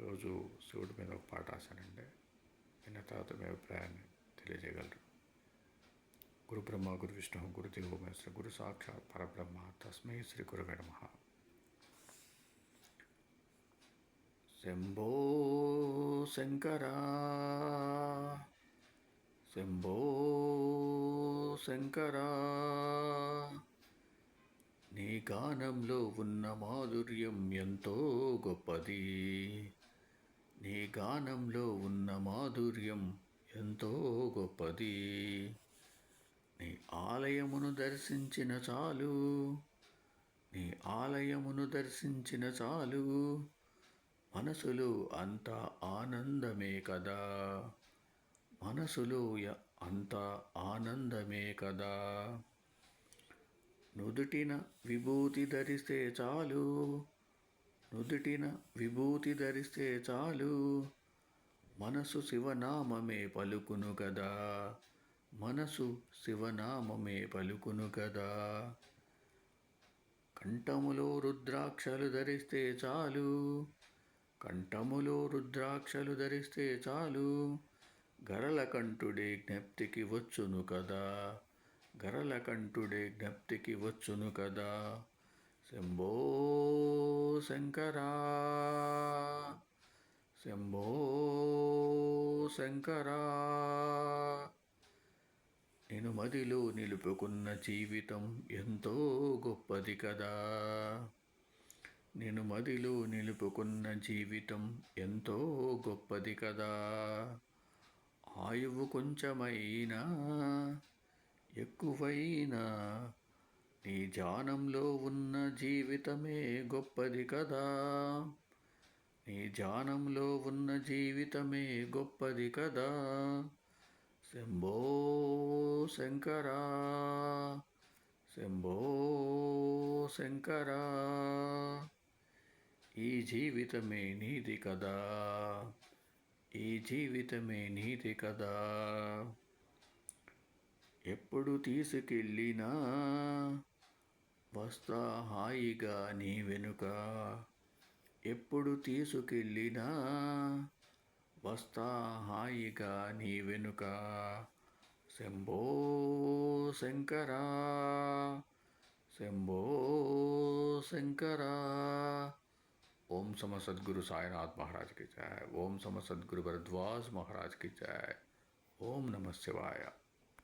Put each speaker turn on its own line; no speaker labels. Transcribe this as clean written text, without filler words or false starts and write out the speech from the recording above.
ఈరోజు శివుడి మీద ఒక పాట రాశానండి. విన్న తర్వాత మీ అభిప్రాయాన్ని తెలియజేయగలరు. గురు బ్రహ్మ గురు విష్ణు గురుదేవో మహేశ్వర గురు సాక్షాత్ పరబ్రహ్మ తస్మై శ్రీ గురవే నమః. శంభో శంకరా శంభో శంకరా, నీ గానంలో ఉన్న మాధుర్యం ఎంతో గొప్పది. నీ గానంలో ఉన్న మాధుర్యం ఎంతో గొప్పది. నీ ఆలయమును దర్శించిన చాలు, నీ ఆలయమును దర్శించిన చాలు, మనసులో అంత ఆనందమే కదా, మనసులో అంత ఆనందమే కదా. నుదుటిన విభూతి ధరిస్తే చాలు, నుదుటిన విభూతి ధరిస్తే చాలు, మనసు శివనామమే పలుకును కదా, మనసు శివనామమే పలుకును కదా. కంఠములో రుద్రాక్షలు ధరిస్తే చాలు, కంఠములో రుద్రాక్షలు ధరిస్తే చాలు, గరళకంఠుడే జ్ఞప్తికి వచ్చును కదా, గరళకంఠుడే జ్ఞప్తికి వచ్చును కదా. శంభో శంకరా శంభో శంకరా, నేను మదిలో నిలుపుకున్న జీవితం ఎంతో గొప్పది కదా, నేను మదిలో నిలుపుకున్న జీవితం ఎంతో గొప్పది కదా. ఆయువు కొంచెమైనా ఎక్కువైనా నీ ధ్యానంలో ఉన్న జీవితమే గొప్పది కదా, నీ ధ్యానంలో ఉన్న జీవితమే గొప్పది కదా. శంభో శంకరా శంభో శంకరా, ఈ జీవితమే నీది కదా, ఈ జీవితమే నీది కదా. ఎప్పుడు తీసుకెళ్ళినా వస్తా హాయిగా నీ వెనుక, ఎప్పుడు తీసుకెళ్ళినా వస్తా హాయిగా నీ వెనుక. శంభో శంకరా శంభో శంకరా. ఓం సమ సద్గురు సాయినాథ్ మహారాజ్ की जय. ఓం సమ సద్గురు భరద్వాజ్ మహారాజ్ की जय. ఓం నమః శివాయ.